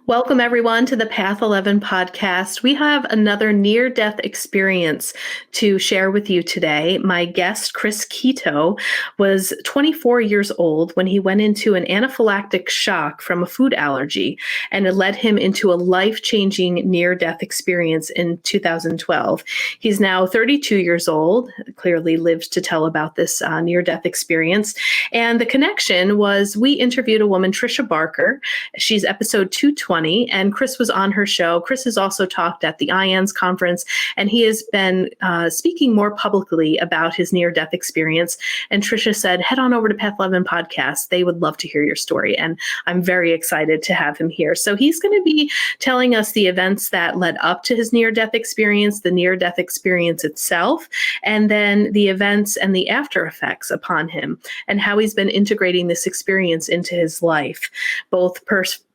Welcome, everyone, to the Path 11 podcast. We have another near-death experience to share with you today. My guest, Chris Kito, was 24 years old when he went into an anaphylactic shock from a food allergy, and it led him into a life-changing near-death experience in 2012. He's now 32 years old, clearly lived to tell about this near-death experience. And the connection was we interviewed a woman, Trisha Barker. She's episode 220. And Chris was on her show. Chris has also talked at the IANS conference, and he has been speaking more publicly about his near-death experience. And Trisha said, head on over to Path 11 podcast. They would love to hear your story. And I'm very excited to have him here. So he's going to be telling us the events that led up to his near-death experience, the near-death experience itself, and then the events and the after effects upon him, and how he's been integrating this experience into his life, both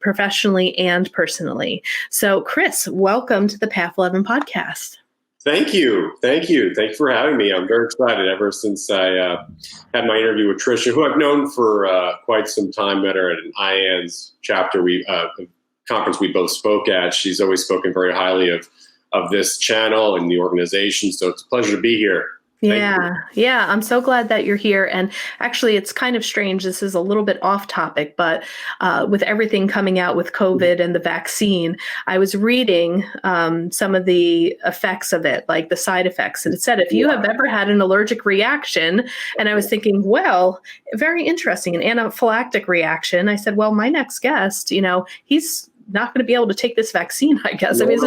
professionally and personally. So, Chris, welcome to the Path 11 podcast. Thank you. Thank you for having me. I'm very excited ever since I had my interview with Trisha, who I've known for quite some time. Met her at an IANS chapter conference we both spoke at. She's always spoken very highly of this channel and the organization. So it's a pleasure to be here. Yeah. I'm so glad that you're here. And actually, it's kind of strange. This is a little bit off topic, but with everything coming out with COVID and the vaccine, I was reading some of the effects of it, like the side effects. And it said, if you have ever had an allergic reaction, and I was thinking, well, very interesting, an anaphylactic reaction. I said, well, my next guest, he's not going to be able to take this vaccine, I guess. I mean, it's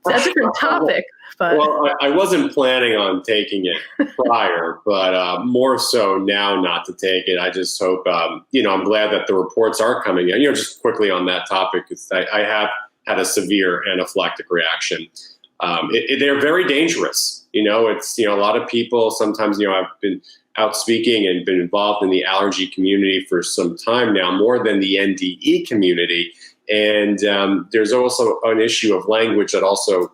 a different topic. But. Well, I wasn't planning on taking it prior, but more so now not to take it. I just hope, I'm glad that the reports are coming in. Just quickly on that topic, I have had a severe anaphylactic reaction. They're very dangerous. It's, a lot of people sometimes, I've been out speaking and been involved in the allergy community for some time now, more than the NDE community. And there's also an issue of language that also,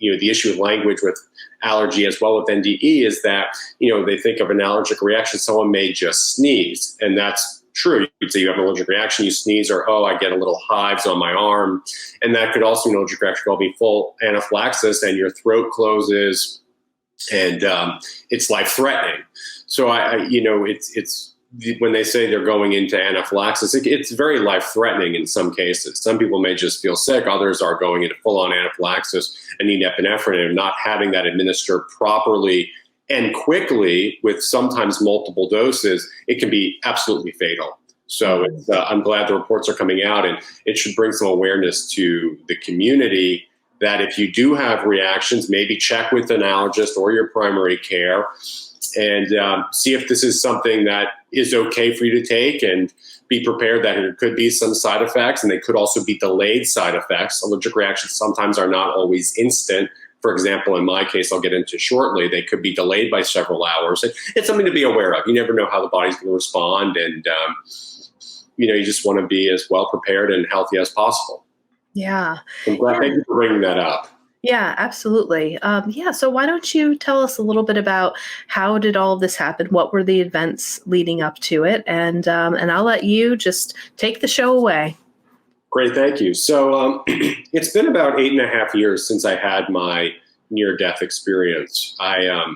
the issue of language with allergy as well with NDE is that, they think of an allergic reaction, someone may just sneeze. And that's true. You could say you have an allergic reaction, you sneeze, or, I get a little hives on my arm. And that could also, an allergic reaction could be full anaphylaxis and your throat closes and it's life-threatening. So, it's when they say they're going into anaphylaxis, it's very life-threatening in some cases. Some people may just feel sick. Others are going into full-on anaphylaxis and need epinephrine, and not having that administered properly and quickly with sometimes multiple doses, it can be absolutely fatal. So I'm glad the reports are coming out, and it should bring some awareness to the community that if you do have reactions, maybe check with an allergist or your primary care and see if this is something that is okay for you to take, and be prepared that there could be some side effects, and they could also be delayed side effects. Allergic reactions sometimes are not always instant. For example, in my case, I'll get into shortly, they could be delayed by several hours. It's something to be aware of. You never know how the body's going to respond, and you just want to be as well prepared and healthy as possible. Yeah. Thank you for bringing that up. Yeah, absolutely. So why don't you tell us a little bit about how did all of this happen? What were the events leading up to it? And I'll let you just take the show away. Great, thank you. So it's been about 8.5 years since I had my near-death experience. I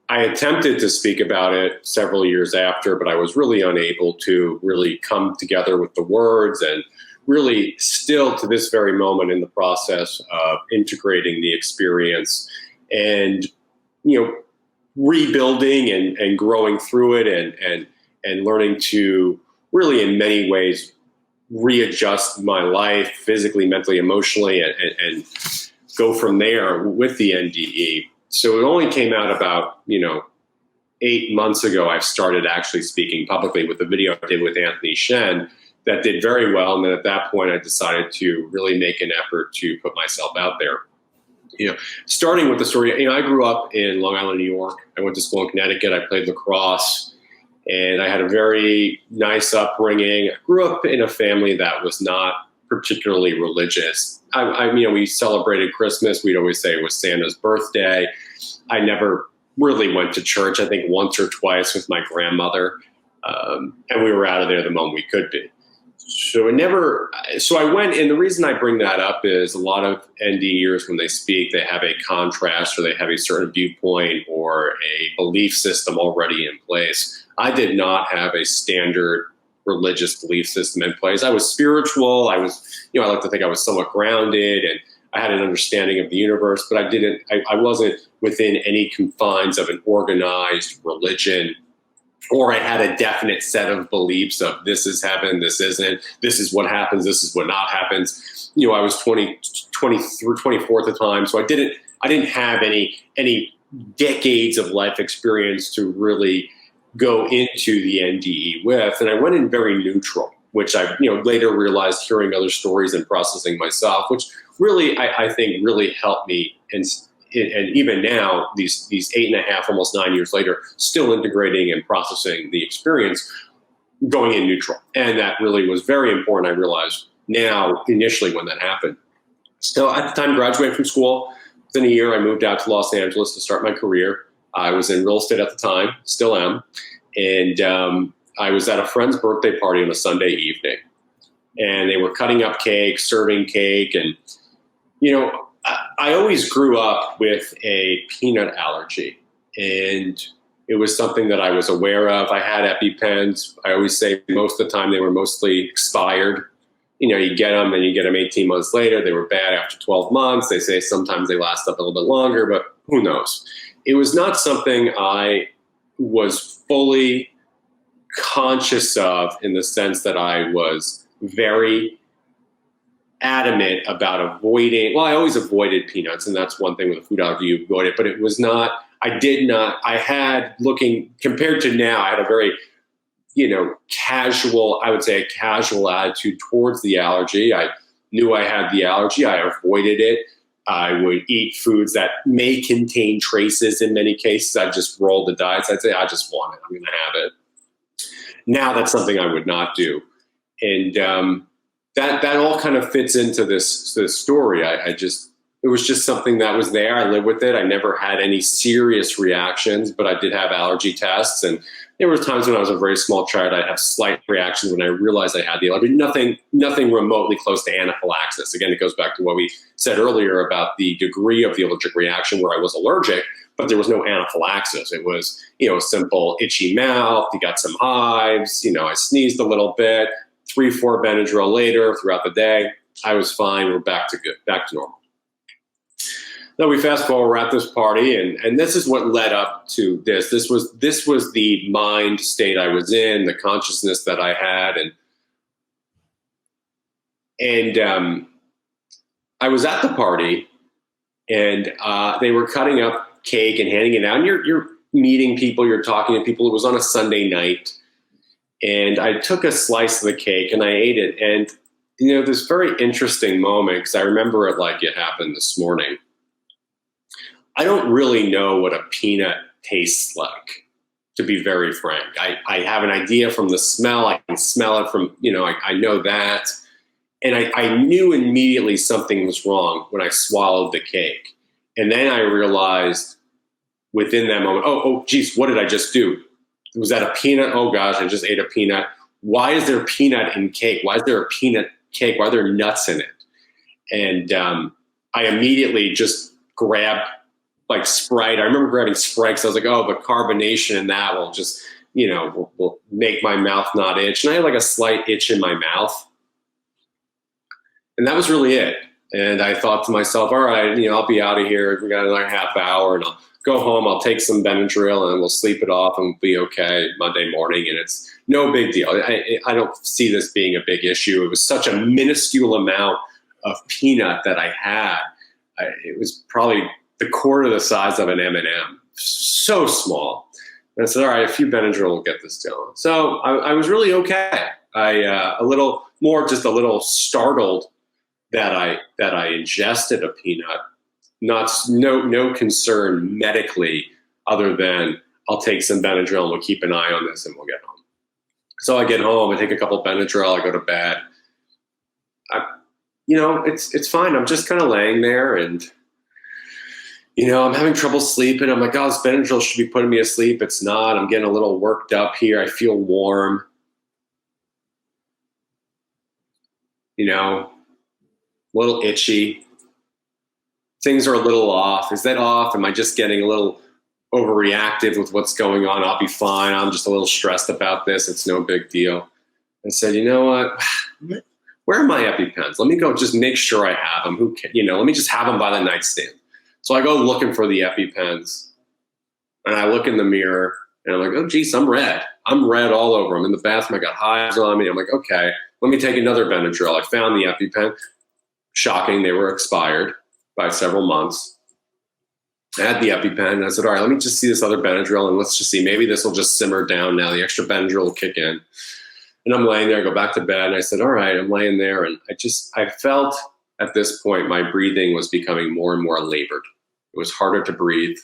attempted to speak about it several years after, but I was really unable to really come together with the words, and really still to this very moment in the process of integrating the experience and, rebuilding and growing through it and learning to really in many ways readjust my life physically, mentally, emotionally, and go from there with the NDE. So it only came out about, 8 months ago, I started actually speaking publicly with the video I did with Anthony Shen that did very well. And then at that point, I decided to really make an effort to put myself out there. Starting with the story, I grew up in Long Island, New York. I went to school in Connecticut. I played lacrosse, and I had a very nice upbringing. I grew up in a family that was not particularly religious. We celebrated Christmas. We'd always say it was Santa's birthday. I never really went to church, I think once or twice with my grandmother. And we were out of there the moment we could be. So I went, and the reason I bring that up is a lot of NDers, when they speak, they have a contrast or they have a certain viewpoint or a belief system already in place. I did not have a standard religious belief system in place. I was spiritual. I like to think I was somewhat grounded, and I had an understanding of the universe, but I wasn't within any confines of an organized religion, or I had a definite set of beliefs of this is heaven, this isn't, this is what happens, this is what not happens. I was 20 through 24 at the time, so I didn't have any decades of life experience to really go into the NDE with, and I went in very neutral, which I later realized hearing other stories and processing myself, which really I think really helped me. And even now, these 8.5, almost 9 years later, still integrating and processing the experience, going in neutral. And that really was very important, I realized now, initially when that happened. So at the time, graduated from school. Within a year, I moved out to Los Angeles to start my career. I was in real estate at the time, still am. And I was at a friend's birthday party on a Sunday evening. And they were cutting up cake, serving cake. And, I always grew up with a peanut allergy, and it was something that I was aware of. I had EpiPens. I always say most of the time they were mostly expired. You get them, and you get them 18 months later. They were bad after 12 months. They say sometimes they last up a little bit longer, but who knows? It was not something I was fully conscious of, in the sense that I was very adamant about avoiding. Well, I always avoided peanuts, and that's one thing with a food allergy, you avoid it, but it was not, I had, looking compared to now, I had a very, casual, I would say a casual attitude towards the allergy. I knew I had the allergy. I avoided it. I would eat foods that may contain traces in many cases. I'd just roll the diets. I'd say, I just want it. I'm going to have it. Now that's something I would not do. And, that all kind of fits into this story. It was just something that was there. I lived with it. I never had any serious reactions, but I did have allergy tests. And there were times when I was a very small child, I'd have slight reactions when I realized I had the allergy. Nothing remotely close to anaphylaxis. Again, it goes back to what we said earlier about the degree of the allergic reaction, where I was allergic, but there was no anaphylaxis. It was, a simple itchy mouth. You got some hives. I sneezed a little bit. 3-4 Benadryl later, throughout the day, I was fine. We're back to normal. Now we fast forward, we're at this party, and this is what led up to this. This was the mind state I was in, the consciousness that I had, and I was at the party, and they were cutting up cake and handing it out. And you're meeting people, you're talking to people. It was on a Sunday night. And I took a slice of the cake and I ate it. And, this very interesting moment, because I remember it like it happened this morning. I don't really know what a peanut tastes like, to be very frank. I have an idea from the smell. I can smell it from, I know that. And I knew immediately something was wrong when I swallowed the cake. And then I realized within that moment, oh, geez, what did I just do? Was that a peanut? Oh gosh, I just ate a peanut. Why is there peanut in cake? Why is there a peanut cake? Why are there nuts in it? And I immediately just grabbed like Sprite. I remember grabbing Sprite because I was like, oh, the carbonation in that will just, will make my mouth not itch. And I had like a slight itch in my mouth. And that was really it. And I thought to myself, all right, I'll be out of here. We got another half hour and I'll go home, I'll take some Benadryl and we'll sleep it off and we'll be okay Monday morning. And it's no big deal. I don't see this being a big issue. It was such a minuscule amount of peanut that I had. It was probably the quarter the size of an M&M. So small. And I said, all right, a few Benadryl will get this going. So I was really okay. A little startled that I ingested a peanut. No concern medically, other than I'll take some Benadryl and we'll keep an eye on this and we'll get home. So I get home, I take a couple Benadryl, I go to bed. It's fine. I'm just kind of laying there and, I'm having trouble sleeping. I'm like, oh, this Benadryl should be putting me asleep. It's not. I'm getting a little worked up here. I feel warm. a little itchy. Things are a little off. Is that off? Am I just getting a little overreactive with what's going on? I'll be fine. I'm just a little stressed about this. It's no big deal. I said, you know what? Where are my EpiPens? Let me go just make sure I have them. Let me just have them by the nightstand. So I go looking for the EpiPens, and I look in the mirror, and I'm like, oh, geez, I'm red. I'm red all over. I'm in the bathroom. I got hives on me. I'm like, okay, let me take another Benadryl. I found the EpiPen. Shocking, they were expired by several months. I had the EpiPen, and I said, all right, let me just see this other Benadryl, and let's just see. Maybe this will just simmer down now. The extra Benadryl will kick in. And I'm laying there, I go back to bed, and I said, all right, I'm laying there, and I felt at this point my breathing was becoming more and more labored. It was harder to breathe,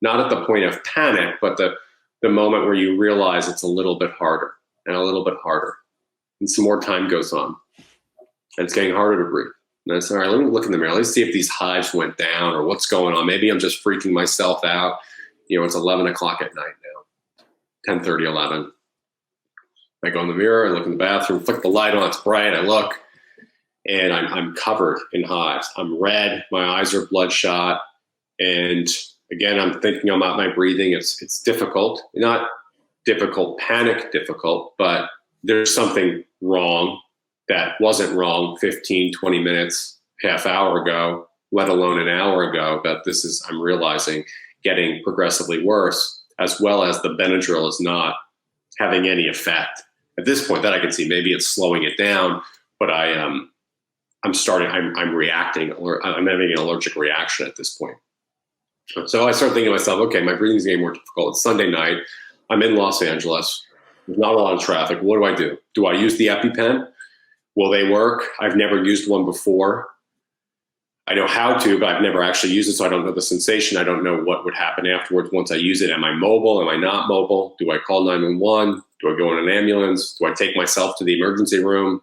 not at the point of panic, but the moment where you realize it's a little bit harder and a little bit harder. And some more time goes on, and it's getting harder to breathe. And I said, all right, let me look in the mirror. Let's see if these hives went down or what's going on. Maybe I'm just freaking myself out. It's 11 o'clock at night now, 10:30, 11. I go in the mirror, I look in the bathroom, flick the light on, it's bright, I look, and I'm covered in hives. I'm red, my eyes are bloodshot, and again, I'm thinking about my breathing. It's difficult, not difficult, panic difficult, but there's something wrong that wasn't wrong 15, 20 minutes, half hour ago, let alone an hour ago, that I'm realizing, getting progressively worse, as well as the Benadryl is not having any effect. At this point, that I can see, maybe it's slowing it down, but I'm reacting, or I'm having an allergic reaction at this point. So I start thinking to myself, okay, my breathing's getting more difficult. It's Sunday night. I'm in Los Angeles. There's not a lot of traffic. What do I do? Do I use the EpiPen? Will they work? I've never used one before. I know how to, but I've never actually used it, so I don't know the sensation. I don't know what would happen afterwards once I use it. Am I mobile? Am I not mobile? Do I call 911? Do I go in an ambulance? Do I take myself to the emergency room?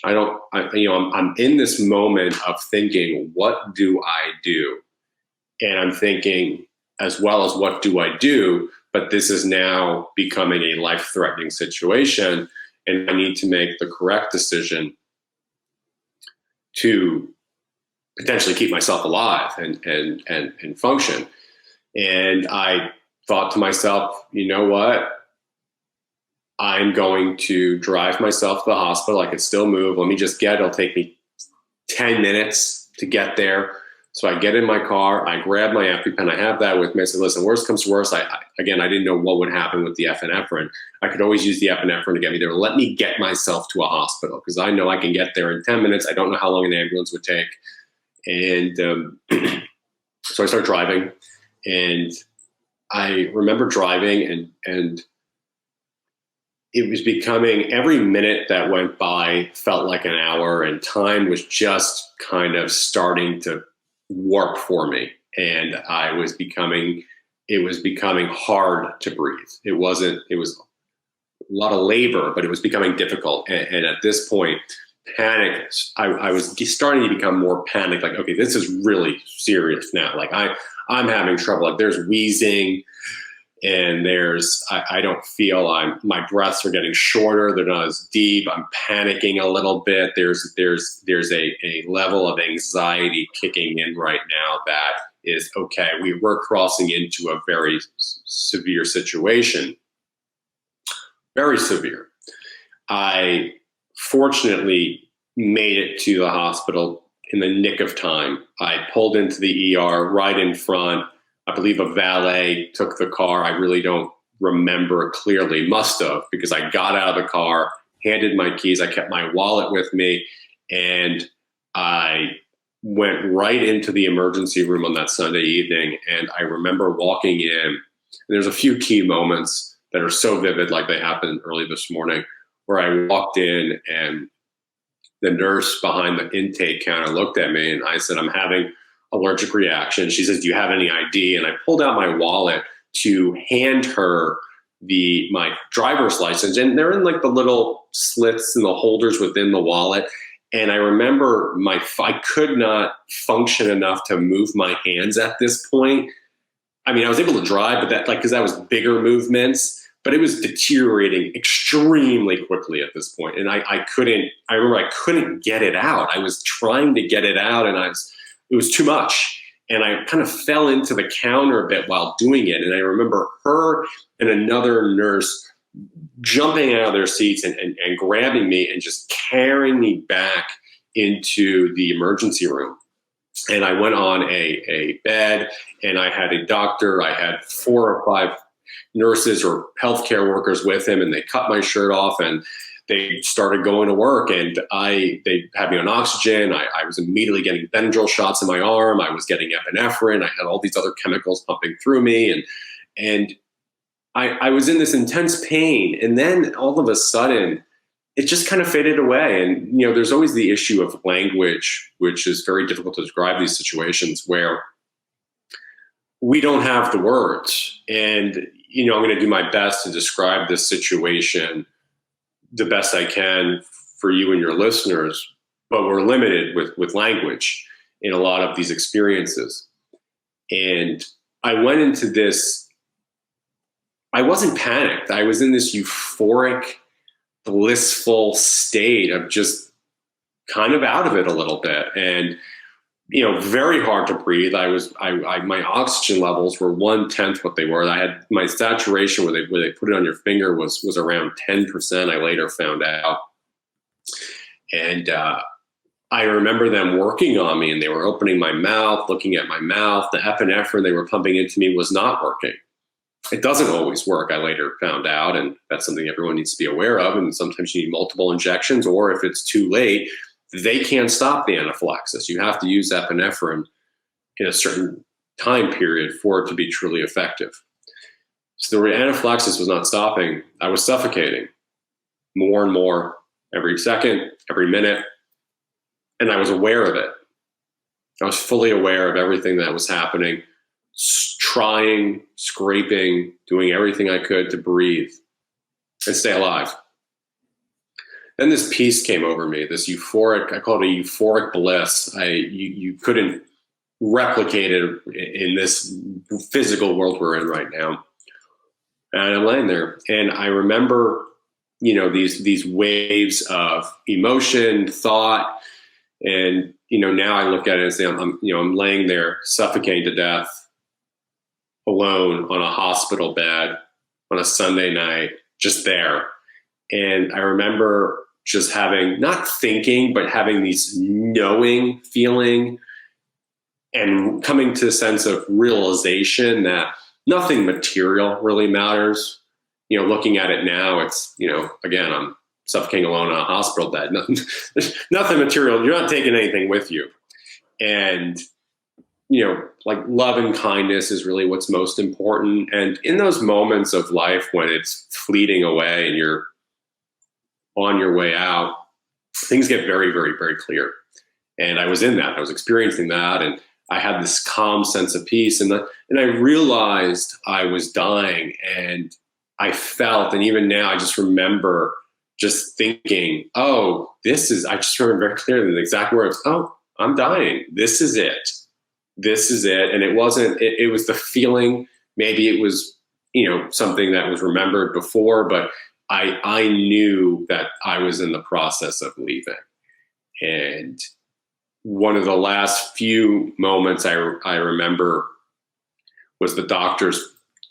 I'm in this moment of thinking, what do I do? And I'm thinking, as well as what do I do? But this is now becoming a life-threatening situation, and I need to make the correct decision to potentially keep myself alive and function. And I thought to myself, you know what? I'm going to drive myself to the hospital. I can still move. It'll take me 10 minutes to get there. So I get in my car, I grab my EpiPen, I have that with me. I said, listen, worst comes to worst. I didn't know what would happen with the epinephrine. I could always use the epinephrine to get me there. Let me get myself to a hospital, because I know I can get there in 10 minutes. I don't know how long an ambulance would take. And so I start driving, and I remember driving, and it was becoming, every minute that went by felt like an hour, and time was just kind of starting to warp for me. And it was becoming hard to breathe. It was a lot of labor, but it was becoming difficult. And at this point, panic, I was starting to become more panicked. Like, okay, this is really serious now. Like I'm having trouble. Like there's wheezing, and I don't feel, my breaths are getting shorter. They're not as deep. I'm panicking a little bit. There's a level of anxiety kicking in right now that is, okay, we're crossing into a very severe situation. Very severe. I fortunately made it to the hospital in the nick of time. I pulled into the ER right in front. I believe a valet took the car. I really don't remember clearly. Must have, because I got out of the car, handed my keys. I kept my wallet with me, and I went right into the emergency room on that Sunday evening. And I remember walking in, and there's a few key moments that are so vivid, like they happened early this morning, where I walked in and the nurse behind the intake counter looked at me, and I said, I'm having allergic reaction. She says, do you have any ID? And I pulled out my wallet to hand her my driver's license. And they're in like the little slits and the holders within the wallet. And I remember I could not function enough to move my hands at this point. I mean, I was able to drive, but because that was bigger movements, but it was deteriorating extremely quickly at this point. And I remember I couldn't get it out. I was trying to get it out, and it was too much. And I kind of fell into the counter a bit while doing it. And I remember her and another nurse jumping out of their seats and grabbing me and just carrying me back into the emergency room. And I went on a bed, and I had a doctor. I had 4 or 5 nurses or healthcare workers with him, and they cut my shirt off and they started going to work, and they had me on oxygen. I was immediately getting Benadryl shots in my arm. I was getting epinephrine. I had all these other chemicals pumping through me, and I was in this intense pain. And then all of a sudden, it just kind of faded away. And there's always the issue of language, which is very difficult to describe these situations where we don't have the words. And I'm going to do my best to describe this situation the best I can for you and your listeners, but we're limited with language in a lot of these experiences. And I went into this, I wasn't panicked. I was in this euphoric, blissful state of just kind of out of it a little bit. And, very hard to breathe. My oxygen levels were 1/10 what they were. I had my saturation where they put it on your finger was around 10%. I later found out. And I remember them working on me, and they were opening my mouth, looking at my mouth. The epinephrine they were pumping into me was not working. It doesn't always work, I later found out, and that's something everyone needs to be aware of. And sometimes you need multiple injections, or if it's too late, they can't stop the anaphylaxis. You have to use epinephrine in a certain time period for it to be truly effective. So the anaphylaxis was not stopping. I was suffocating more and more every second, every minute, and I was aware of it. I was fully aware of everything that was happening, trying, scraping, doing everything I could to breathe and stay alive. Then this peace came over me, this euphoric, I call it a euphoric bliss. You couldn't replicate it in this physical world we're in right now. And I'm laying there, and I remember, these waves of emotion, thought, and, now I look at it and say, I'm laying there suffocating to death alone on a hospital bed on a Sunday night, just there. And I remember just having, not thinking, but having these knowing feeling and coming to a sense of realization that nothing material really matters. Looking at it now, it's, again, I'm suffocating alone on a hospital bed. Nothing material. You're not taking anything with you. And, like love and kindness is really what's most important. And in those moments of life when it's fleeting away and you're on your way out, things get very, very, very clear. And I was in that. I was experiencing that. And I had this calm sense of peace. And I realized I was dying. And I felt, and even now I just remember just thinking, I just remember very clearly the exact words, I'm dying. This is it. This is it. And it wasn't, it was the feeling, maybe it was, something that was remembered before, but I knew that I was in the process of leaving. And one of the last few moments I remember was the doctors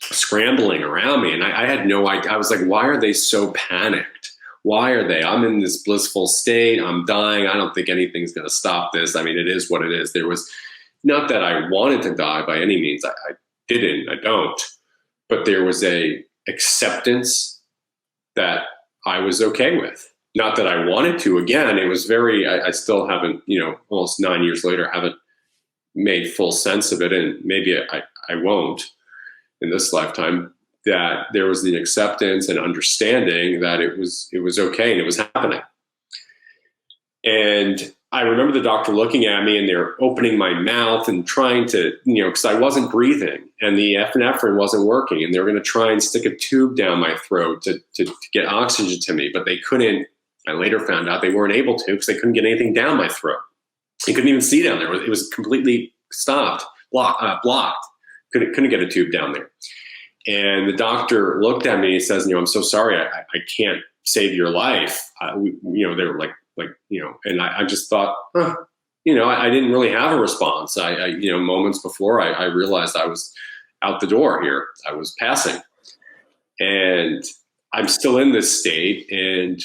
scrambling around me. And I had no idea. I was like, why are they so panicked? Why are they? I'm in this blissful state. I'm dying. I don't think anything's going to stop this. I mean, it is what it is. There was not that I wanted to die by any means. I didn't. I don't. But there was a acceptance that I was okay with. Not that I wanted to. Again, it was I still haven't, almost 9 years later, haven't made full sense of it. And maybe I won't in this lifetime, that there was the acceptance and understanding that it was okay and it was happening. And I remember the doctor looking at me, and they're opening my mouth and trying to, because I wasn't breathing and the epinephrine wasn't working, and they were going to try and stick a tube down my throat to get oxygen to me, but they couldn't. I later found out they weren't able to because they couldn't get anything down my throat. You couldn't even see down there. It was completely stopped, blocked. Couldn't get a tube down there. And the doctor looked at me and he says, I'm so sorry, I can't save your life. They were and I just thought, I didn't really have a response. Moments before I realized I was out the door here. I was passing, and I'm still in this state. And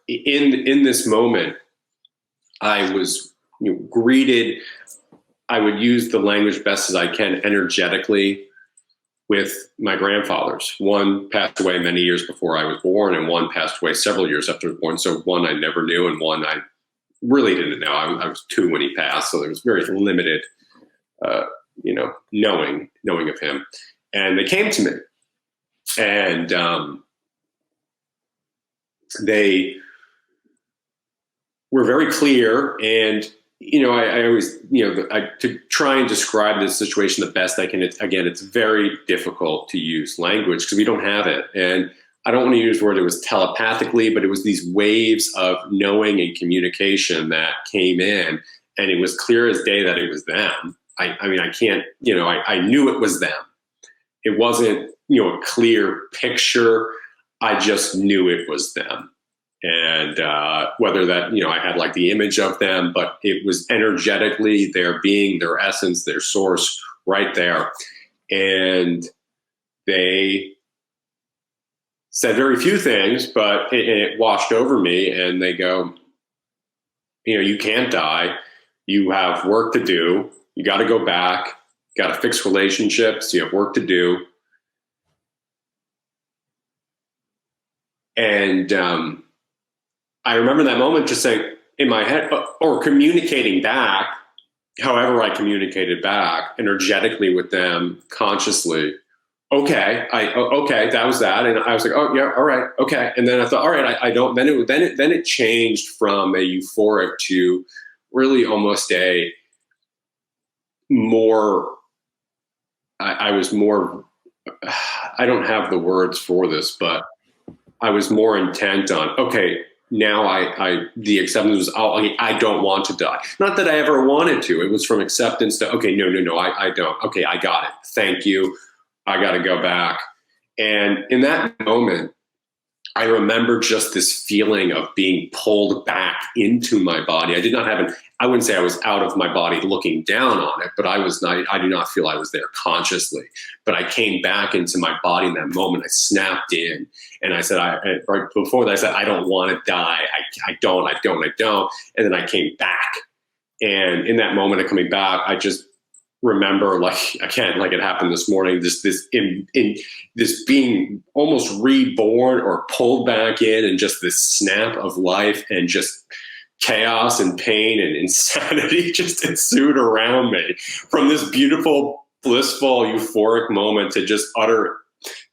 in this moment, I was greeted. I would use the language best as I can energetically with my grandfathers. One passed away many years before I was born, and one passed away several years after I was born. So one I never knew, and one I really didn't know. I was 2 when he passed, so there was very limited, knowing of him. And they came to me, and they were very clear. And I always, to try and describe this situation the best I can. It's very difficult to use language because we don't have it. And I don't want to use the word it was telepathically, but it was these waves of knowing and communication that came in, and it was clear as day that it was them. I knew it was them. It wasn't, a clear picture. I just knew it was them. And whether that, I had like the image of them, but it was energetically their being, their essence, their source right there. And they said very few things, but it washed over me. And they go, you can't die. You have work to do. You got to go back. You got to fix relationships. You have work to do. And I remember that moment just saying in my head, or communicating back, however I communicated back energetically with them consciously. Okay, that was that. And I was like, oh yeah, all right, okay. And then I thought, all right, I don't, then it changed from a euphoric to really almost a more, I was more, I don't have the words for this, but I was more intent on, okay, now the acceptance was, I don't want to die. Not that I ever wanted to. It was from acceptance to, okay, no, I don't. Okay, I got it. Thank you. I got to go back. And in that moment, I remember just this feeling of being pulled back into my body. I did not have I wouldn't say I was out of my body looking down on it, but I do not feel I was there consciously. But I came back into my body in that moment. I snapped in, and I said, right before that, I said, I don't want to die. I don't. And then I came back. And in that moment of coming back, I just remember, like it happened this morning, this being almost reborn or pulled back in, and just this snap of life, and just chaos and pain and insanity just ensued around me, from this beautiful, blissful, euphoric moment to just utter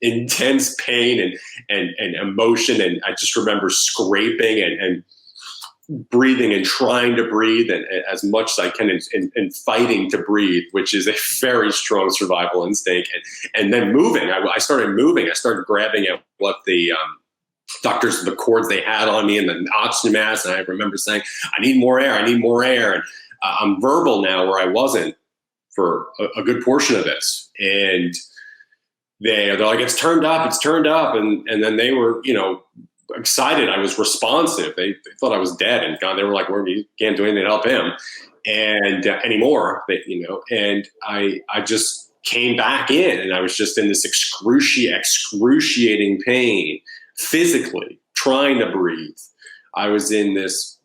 intense pain and emotion. And I just remember scraping and breathing and trying to breathe and as much as I can, and fighting to breathe, which is a very strong survival instinct. And then moving. I started moving. I started grabbing at what the the cords they had on me and the oxygen mask. And I remember saying, I need more air. And I'm verbal now where I wasn't for a good portion of this. And they're like, it's turned up. And then they were, excited. I was responsive. They thought I was dead, and God, they were like, well, you can't do anything to help him and anymore. But, and I just came back in, and I was just in this excruciating pain, physically trying to breathe. I was in this,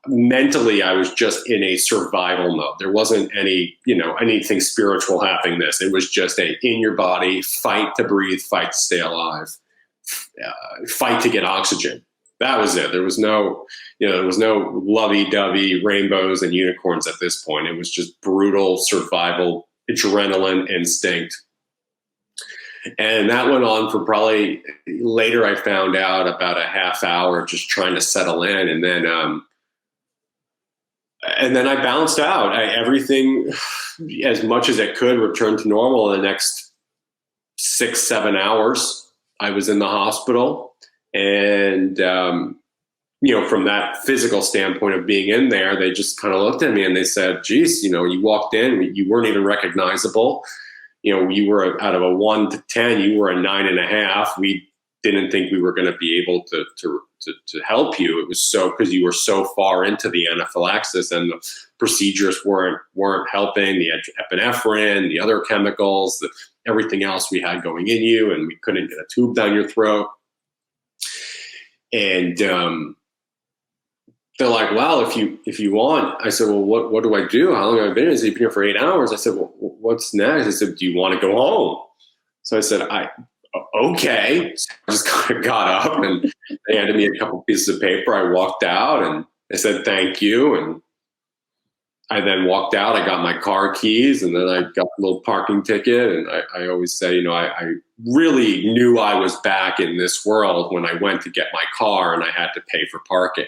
mentally, I was just in a survival mode. There wasn't any, anything spiritual happening. It was just in your body, fight to breathe, fight to stay alive. Fight to get oxygen. That was it. There was no lovey-dovey rainbows and unicorns at this point. It was just brutal survival, adrenaline instinct. And that went on for probably, later I found out, about a half hour, just trying to settle in. And then I bounced out. Everything, as much as it could, returned to normal in the next 6-7 hours. I was in the hospital, and from that physical standpoint of being in there, they just kind of looked at me and they said, geez, you walked in, you weren't even recognizable. You were out of a 1 to 10, you were a 9.5. We didn't think we were going to be able to help you. It was so because you were so far into the anaphylaxis and the procedures weren't helping, the epinephrine, the other chemicals, everything else we had going in you, and we couldn't get a tube down your throat. And they're like, well, if you want. I said, well, what do I do? How long have I been here? He's been here for 8 hours. I said, well, what's next? I said, do you want to go home? So I said, okay. So I just kind of got up and they handed me a couple pieces of paper. I walked out and they said, thank you. And I then walked out. I got my car keys and then I got a little parking ticket. And I always say, I really knew I was back in this world when I went to get my car and I had to pay for parking.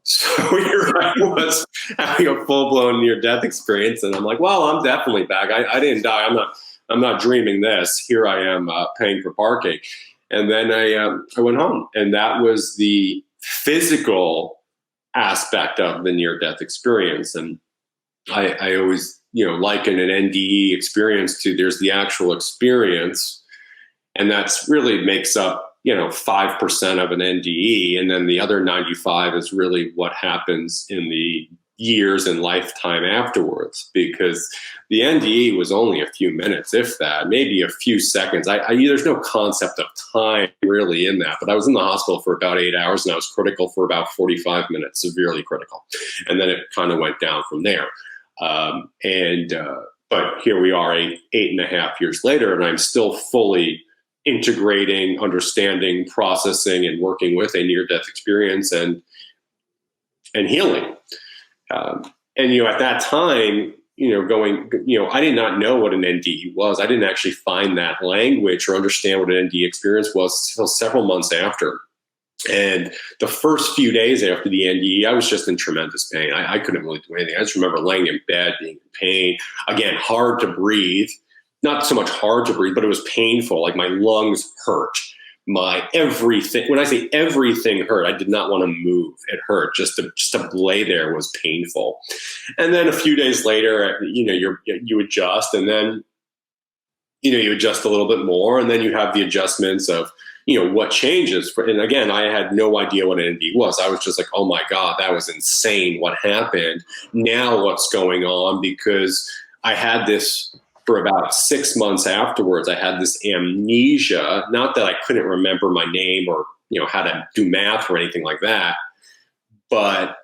So here I was having a full-blown near-death experience, and I'm like, well, I'm definitely back. I didn't die. I'm not dreaming this. Here I am paying for parking. And then I went home, and that was the physical aspect of the near-death experience. And I always, liken an NDE experience to there's the actual experience, and that's really makes up 5% of an NDE, and then the other 95 is really what happens in the years and lifetime afterwards, because the NDE was only a few minutes, if that, maybe a few seconds. There's no concept of time really in that, but I was in the hospital for about 8 hours and I was critical for about 45 minutes, severely critical. And then it kind of went down from there. But here we are 8.5 years later, and I'm still fully integrating, understanding, processing, and working with a near-death experience and healing. At that time, I did not know what an NDE was. I didn't actually find that language or understand what an NDE experience was until several months after. And the first few days after the NDE, I was just in tremendous pain. I couldn't really do anything. I just remember laying in bed, being in pain, again, hard to breathe. Not so much hard to breathe, but it was painful. Like my lungs hurt. My everything. When I say everything hurt, I did not want to move. It hurt. Just to lay there was painful. And then a few days later, you adjust, and then you adjust a little bit more, and then you have the adjustments of what changes. And again, I had no idea what an ND was. I was just like, oh my God, that was insane. What happened? Now what's going on? Because I had this. For about 6 months afterwards, I had this amnesia, not that I couldn't remember my name or, how to do math or anything like that, but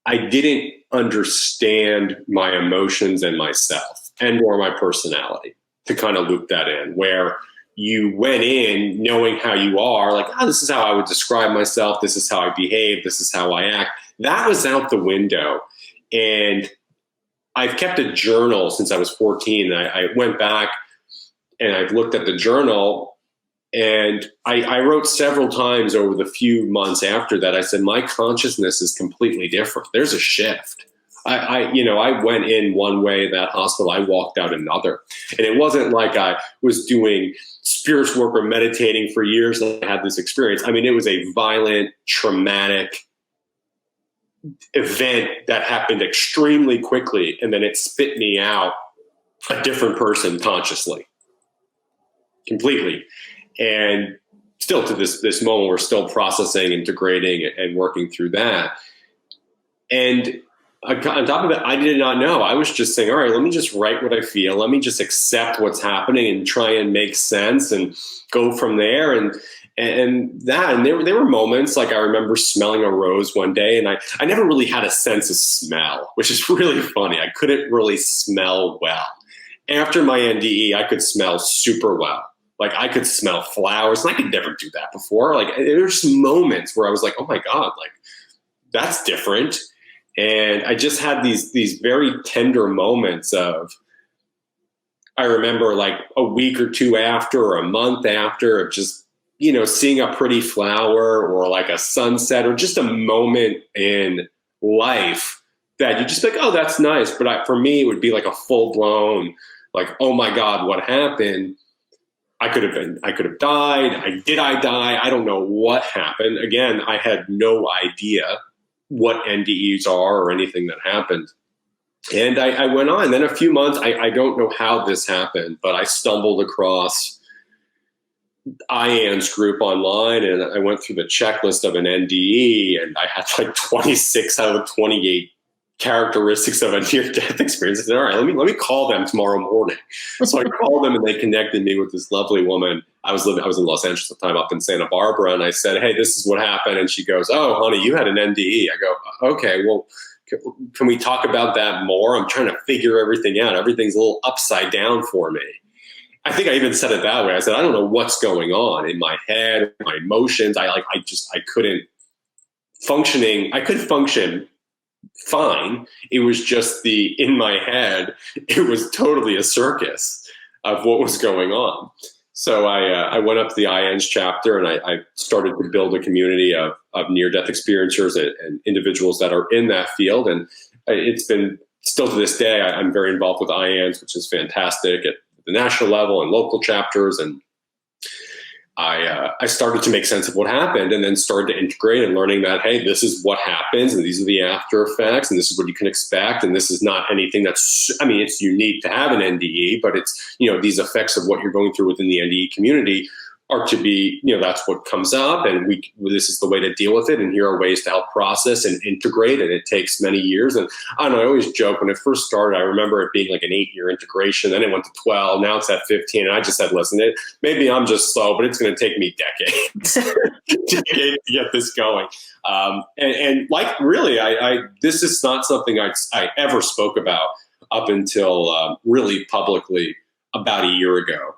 I didn't understand my emotions and myself and or my personality, to kind of loop that in, where you went in knowing how you are, like, this is how I would describe myself. This is how I behave. This is how I act. That was out the window. And I've kept a journal since I was 14. I went back and I've looked at the journal, and I wrote several times over the few months after that. I said, my consciousness is completely different. There's a shift. I went in one way at that hospital. I walked out another. And it wasn't like I was doing spiritual work or meditating for years and I had this experience. I mean, it was a violent, traumatic event that happened extremely quickly, and then it spit me out a different person consciously, completely. And still to this moment, we're still processing, integrating, and working through that. And on top of it, I did not know. I was just saying, all right, let me just write what I feel. Let me just accept what's happening and try and make sense and go from there. And there were moments, like I remember smelling a rose one day, and I never really had a sense of smell, which is really funny. I couldn't really smell well. After my NDE, I could smell super well. Like I could smell flowers, and I could never do that before. Like there were just moments where I was like, oh my God, like that's different. And I just had these very tender moments of, I remember like a week or two after or a month after of just, seeing a pretty flower or like a sunset or just a moment in life that you just like, oh, that's nice. But for me, it would be like a full blown, like, oh my God, what happened? I could have died. Did I die? I don't know what happened. Again, I had no idea what NDEs are or anything that happened. And I went on. Then a few months, I don't know how this happened, but I stumbled across IAN's group online, and I went through the checklist of an NDE, and I had like 26 out of 28 characteristics of a near-death experience. I said, all right, let me call them tomorrow morning. So I called them, and they connected me with this lovely woman. I was in Los Angeles at the time, up in Santa Barbara, and I said, hey, this is what happened. And she goes, oh, honey, you had an NDE. I go, okay, well, can we talk about that more? I'm trying to figure everything out. Everything's a little upside down for me. I think I even said it that way. I said, I don't know what's going on in my head, my emotions. I couldn't functioning. I could function fine. It was just in my head, it was totally a circus of what was going on. So I went up to the IAN's chapter, and I started to build a community of near-death experiencers and individuals that are in that field. And it's been, still to this day, I'm very involved with IAN's, which is fantastic, at the national level and local chapters. And I started to make sense of what happened, and then started to integrate and learning that, hey, this is what happens, and these are the after effects, and this is what you can expect. And this is not anything it's unique to have an NDE, but it's, these effects of what you're going through within the NDE community are to be, that's what comes up, and this is the way to deal with it. And here are ways to help process and integrate. And it takes many years. And I don't know, I always joke, when it first started, I remember it being like an 8-year integration. Then it went to 12. Now it's at 15. And I just said, listen, maybe I'm just slow, but it's going to take me decades to get this going. And like, really, this is not something I ever spoke about up until really publicly about a year ago.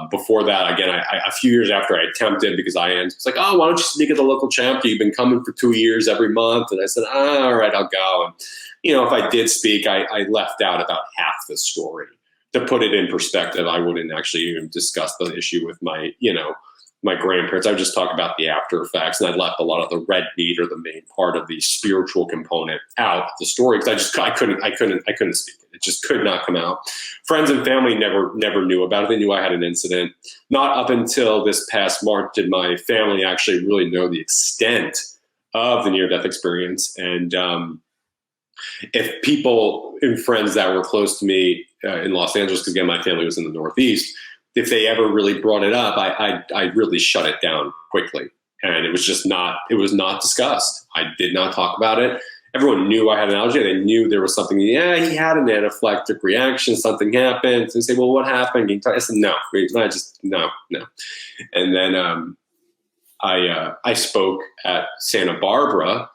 Before that, again, a few years after I attempted, because IAN was like, oh, why don't you speak at the local chapter? You've been coming for 2 years every month. And I said, all right, I'll go. And, if I did speak, I left out about half the story. To put it in perspective, I wouldn't actually even discuss the issue with my grandparents. I would just talk about the after effects, and I left a lot of the red meat, or the main part of the spiritual component, out of the story, because I couldn't speak it. It just could not come out. Friends and family never knew about it. They knew I had an incident. Not up until this past March did my family actually really know the extent of the near-death experience. And if people and friends that were close to me in Los Angeles, because again, my family was in the Northeast, if they ever really brought it up, I really shut it down quickly. And it was not discussed. I did not talk about it. Everyone knew I had an allergy. They knew there was something. Yeah, he had an anaphylactic reaction. Something happened. And they say, well, what happened? I said, no. No. And then I spoke at Santa Barbara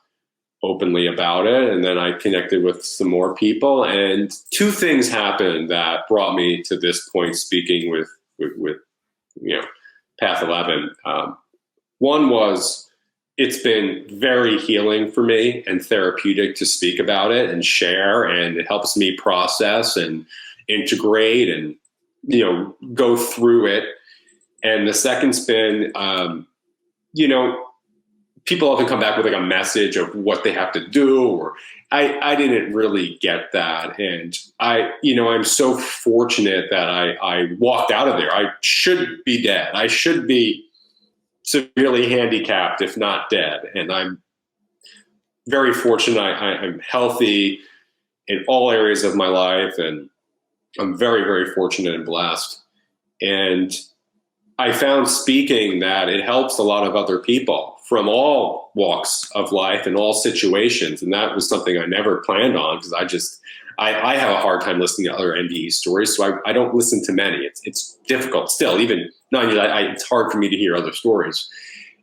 openly about it. And then I connected with some more people. And two things happened that brought me to this point, speaking with Path 11. One was, it's been very healing for me and therapeutic to speak about it and share, and it helps me process and integrate and go through it. And the second's been, people often come back with like a message of what they have to do, or I didn't really get that. And I'm so fortunate that I walked out of there. I should be dead. I should be severely handicapped, if not dead. And I'm very fortunate. I'm healthy in all areas of my life, and I'm very, very fortunate and blessed. And I found speaking that it helps a lot of other people from all walks of life and all situations. And that was something I never planned on, because I have a hard time listening to other NDE stories. So I don't listen to many. It's difficult still, even it's hard for me to hear other stories.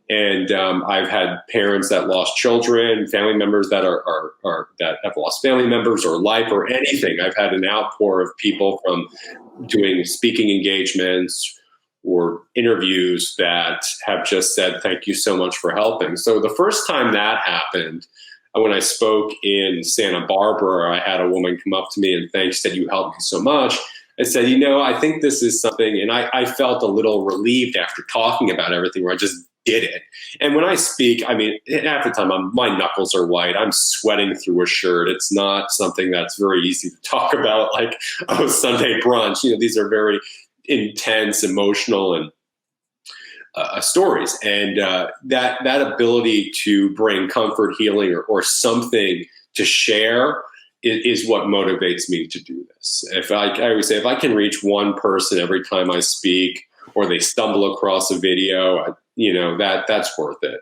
And I've had parents that lost children, family members that that have lost family members or life or anything. I've had an outpour of people from doing speaking engagements or interviews that have just said, thank you so much for helping. So the first time that happened, when I spoke in Santa Barbara, I had a woman come up to me and said, you helped me so much. I said, I think this is something, and I felt a little relieved after talking about everything, where I just did it. And when I speak, half the time my knuckles are white. I'm sweating through a shirt. It's not something that's very easy to talk about, like, Sunday brunch. These are very intense, emotional, and stories. And that ability to bring comfort, healing, or something to share is what motivates me to do this. I always say, if I can reach one person every time I speak, or they stumble across a video, that's worth it.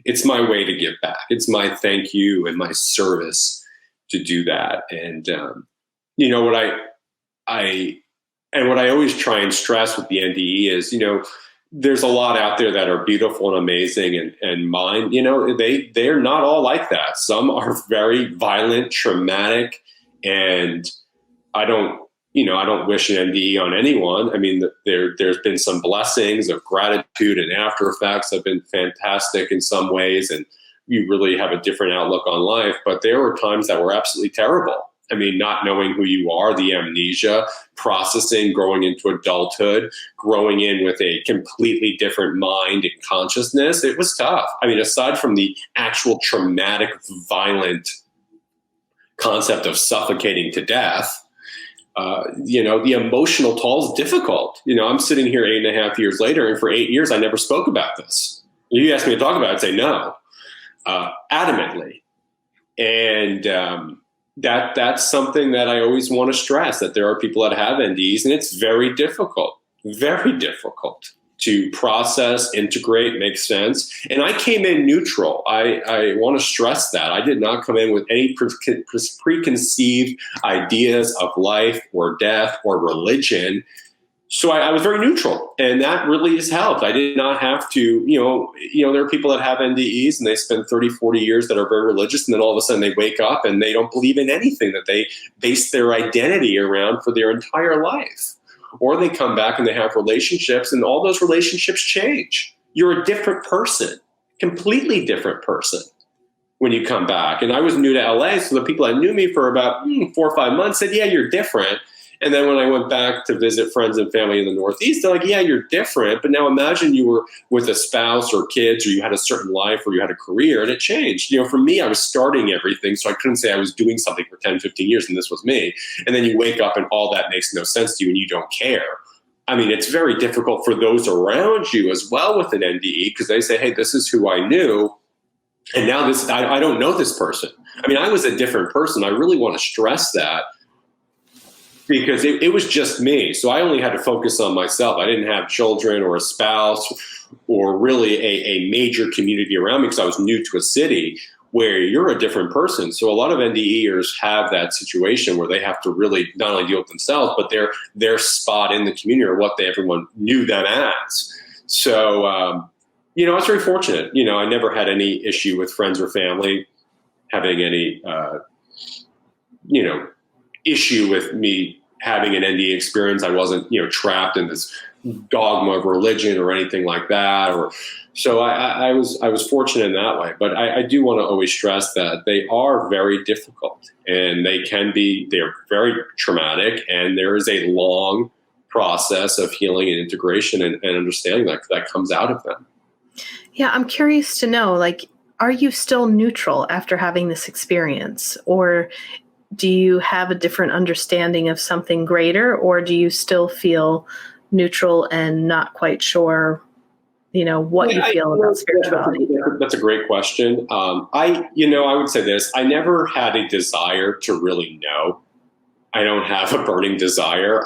It's my way to give back. It's my thank you and my service to do that. And what I always try and stress with the NDE is, there's a lot out there that are beautiful and amazing, and mine, they're not all like that. Some are very violent, traumatic, and I don't wish an NDE on anyone. I mean, there's been some blessings of gratitude, and after effects have been fantastic in some ways, and you really have a different outlook on life. But there were times that were absolutely terrible. I mean, not knowing who you are, the amnesia, processing, growing into adulthood, growing in with a completely different mind and consciousness. It was tough. I mean, aside from the actual traumatic, violent concept of suffocating to death, the emotional toll is difficult. I'm sitting here 8.5 years later, and for 8 years, I never spoke about this. You asked me to talk about it, I'd say no, adamantly. And that's something that I always want to stress, that there are people that have NDEs, and it's very difficult to process, integrate, make sense. And I came in neutral. I want to stress that. I did not come in with any preconceived ideas of life or death or religion. So I was very neutral, and that really has helped. I did not have to, there are people that have NDEs and they spend 30, 40 years that are very religious, and then all of a sudden they wake up and they don't believe in anything that they base their identity around for their entire life. Or they come back and they have relationships, and all those relationships change. You're a different person, completely different person when you come back. And I was new to LA, so the people that knew me for about 4 or 5 months said, yeah, you're different. And then when I went back to visit friends and family in the Northeast, they're like, yeah, you're different. But now imagine you were with a spouse or kids, or you had a certain life, or you had a career, and it changed. For me, I was starting everything, so I couldn't say I was doing something for 10, 15 years, and this was me. And then you wake up and all that makes no sense to you, and you don't care. I mean, it's very difficult for those around you as well with an NDE, because they say, hey, this is who I knew, and now I don't know this person. I mean, I was a different person. I really want to stress that, because it was just me. So I only had to focus on myself. I didn't have children or a spouse or really a major community around me, because I was new to a city where you're a different person. So a lot of NDEers have that situation where they have to really not only deal with themselves, but their spot in the community, or what everyone knew them as. So, I was very fortunate. I never had any issue with friends or family having any, issue with me having an NDE experience. I wasn't, trapped in this dogma of religion or anything like that. So I was fortunate in that way. But I do want to always stress that they are very difficult, and they're very traumatic, and there is a long process of healing and integration and understanding that comes out of them. Yeah, I'm curious to know, are you still neutral after having this experience, or do you have a different understanding of something greater, or do you still feel neutral and not quite sure, what you feel about spirituality? That's a great question. I would say this: I never had a desire to really know. I don't have a burning desire.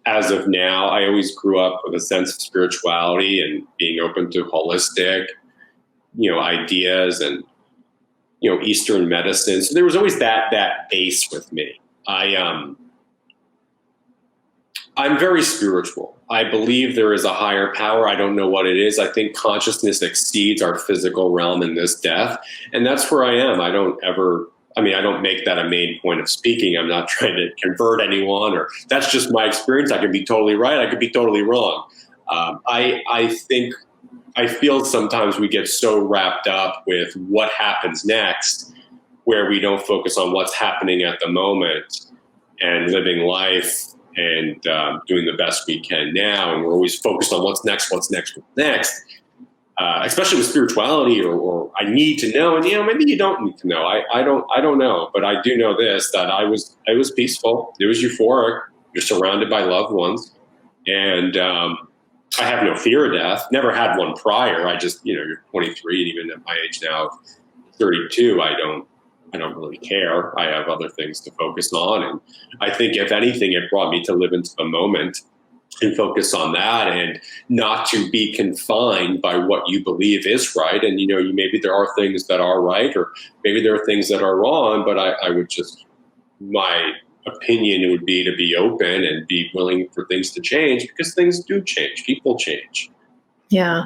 As of now, I always grew up with a sense of spirituality and being open to holistic, ideas and Eastern medicine. So there was always that base with me. I'm very spiritual. I believe there is a higher power. I don't know what it is. I think consciousness exceeds our physical realm in this death. And that's where I am. I don't make that a main point of speaking. I'm not trying to convert anyone, or that's just my experience. I could be totally right. I could be totally wrong. I feel sometimes we get so wrapped up with what happens next, where we don't focus on what's happening at the moment and living life and doing the best we can now. And we're always focused on what's next, especially with spirituality, or I need to know. And, maybe you don't need to know. I don't know. But I do know this, that I was peaceful. It was euphoric. You're surrounded by loved ones. And I have no fear of death. Never had one prior. I just, you're 23, and even at my age now, 32, I don't really care. I have other things to focus on. And I think if anything, it brought me to live into the moment and focus on that, and not to be confined by what you believe is right. And, maybe there are things that are right, or maybe there are things that are wrong, but I would just, my opinion would be to be open and be willing for things to change, because things do change. People change. Yeah.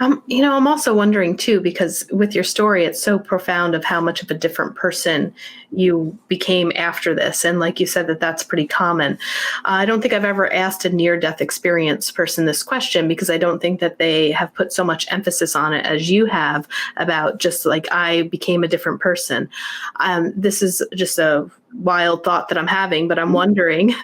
I'm also wondering too, because with your story, it's so profound of how much of a different person you became after this. And like you said, that's pretty common. I don't think I've ever asked a near-death experience person this question, because I don't think that they have put so much emphasis on it as you have, about just like, I became a different person. This is just a wild thought that I'm having, but I'm wondering,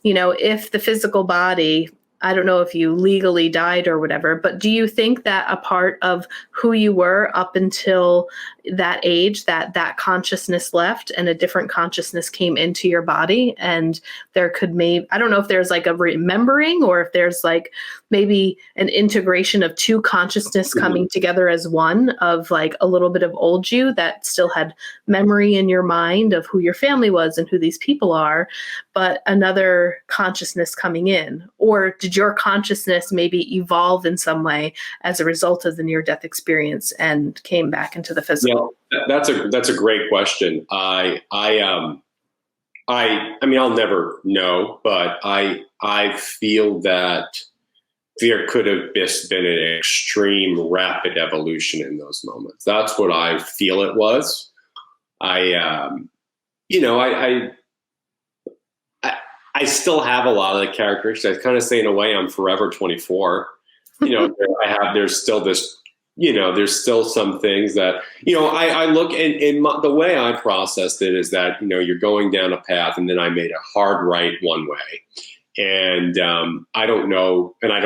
if the physical body, I don't know if you legally died or whatever, but do you think that a part of who you were up until that age, that consciousness left and a different consciousness came into your body, and there could I don't know if there's like a remembering, or if there's like maybe an integration of two consciousness coming together as one, of like a little bit of old you that still had memory in your mind of who your family was and who these people are, but another consciousness coming in? Or did your consciousness maybe evolve in some way as a result of the near-death experience and came back into the physical? That's a great question. I mean, I'll never know, but I feel that there could have just been an extreme rapid evolution in those moments. That's what I feel it was. I still have a lot of the characteristics. I kind of say in a way I'm forever 24. There's still this, there's still some things that, I look the way I processed it is that, you're going down a path, and then I made a hard right one way. And I don't know. And I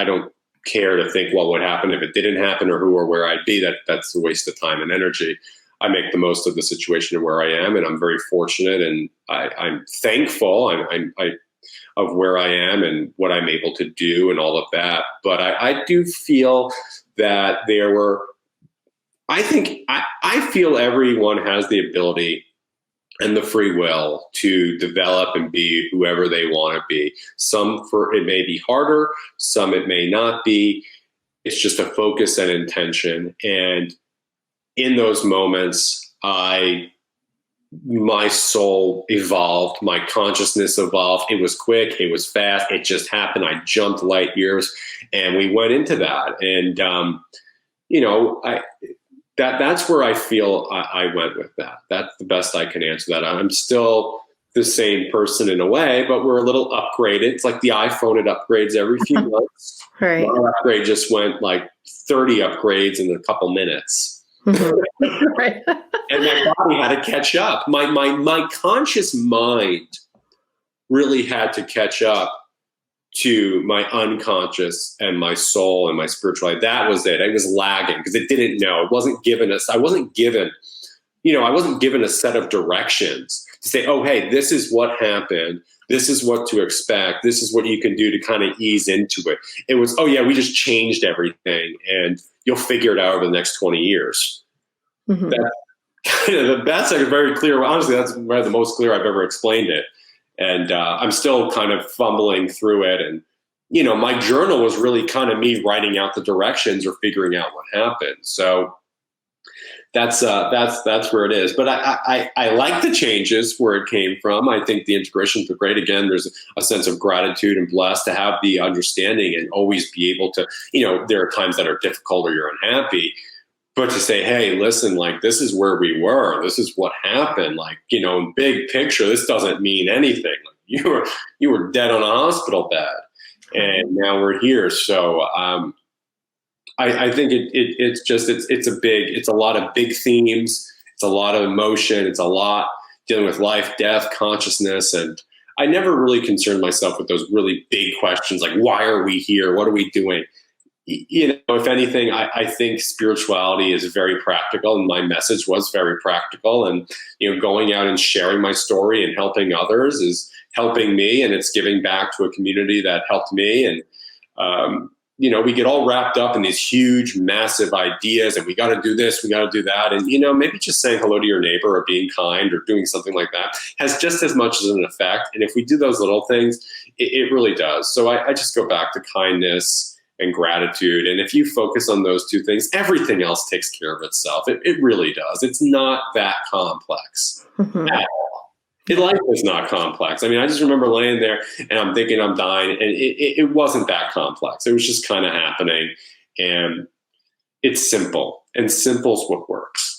don't care to think what would happen if it didn't happen, or who or where I'd be. That's a waste of time and energy. I make the most of the situation where I am, and I'm very fortunate, and I'm thankful of where I am and what I'm able to do and all of that. But I do feel that I feel everyone has the ability and the free will to develop and be whoever they want to be. It may be harder, some it may not be. It's just a focus and intention. And in those moments, my soul evolved, my consciousness evolved. It was quick, it was fast, it just happened. I jumped light years, and we went into that. And that's where I feel I went with that. That's the best I can answer that. I'm still the same person in a way, but we're a little upgraded. It's like the iPhone, it upgrades every few months. Right. Our upgrade just went like 30 upgrades in a couple minutes. Right. And my body had to catch up. My conscious mind really had to catch up to my unconscious and my soul and my spirituality. That was it. I was lagging because it didn't know. It wasn't given us. I wasn't given a set of directions to say, oh, hey, this is what happened. This is what to expect. This is what you can do to kind of ease into it. It was, oh yeah, we just changed everything, and you'll figure it out over the next 20 years. Mm-hmm. That's like very clear. Honestly, that's probably the most clear I've ever explained it. And I'm still kind of fumbling through it. And, my journal was really kind of me writing out the directions or figuring out what happened. So that's where it is. But I like the changes where it came from. I think the integrations are great. Again, there's a sense of gratitude and blessed to have the understanding and always be able to, there are times that are difficult or you're unhappy, but to say, hey, listen, like, this is where we were. This is what happened. Like, in big picture, this doesn't mean anything. Like, you were dead on a hospital bed, and now we're here. So I think it's a lot of big themes. It's a lot of emotion. It's a lot dealing with life, death, consciousness. And I never really concerned myself with those really big questions like, why are we here? What are we doing? If anything, I think spirituality is very practical, and my message was very practical. And, going out and sharing my story and helping others helping me, and it's giving back to a community that helped me. And, we get all wrapped up in these huge, massive ideas, and we got to do this, we got to do that. And, maybe just saying hello to your neighbor or being kind or doing something like that has just as much as an effect. And if we do those little things, it really does. So I just go back to kindness and gratitude. And if you focus on those two things, everything else takes care of itself. It really does. It's not that complex at all. Life is not complex. I mean, I just remember laying there and I'm thinking I'm dying, and it wasn't that complex. It was just kind of happening, and it's simple, and simple's what works.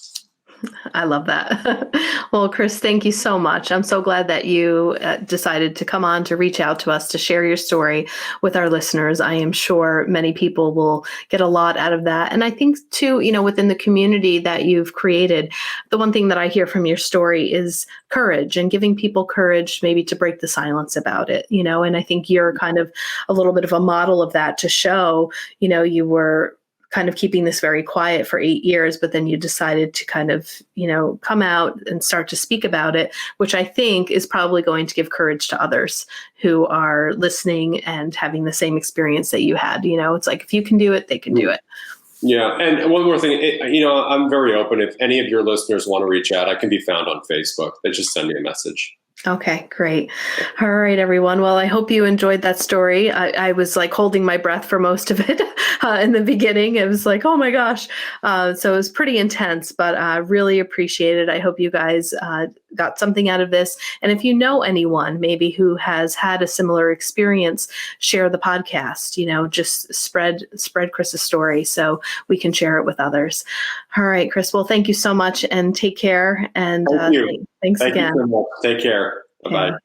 I love that. Well, Chris, thank you so much. I'm so glad that you decided to come on to reach out to us to share your story with our listeners. I am sure many people will get a lot out of that. And I think too, within the community that you've created, the one thing that I hear from your story is courage, and giving people courage maybe to break the silence about it, and I think you're kind of a little bit of a model of that to show, you were kind of keeping this very quiet for 8 years, but then you decided to kind of, come out and start to speak about it, which I think is probably going to give courage to others who are listening and having the same experience that you had. It's like, if you can do it, they can do it. Yeah. And one more thing, I'm very open. If any of your listeners want to reach out, I can be found on Facebook. They just send me a message. Okay, great. All right, everyone. Well, I hope you enjoyed that story. I was like holding my breath for most of it in the beginning. It was like, oh my gosh. So it was pretty intense, but I really appreciate it. I hope you guys got something out of this. And if you know anyone maybe who has had a similar experience, share the podcast, just spread Chris's story so we can share it with others. All right, Chris. Well, thank you so much, and take care. And Thank you. thanks Thank again. you so much. Take care. Bye-bye. Yeah.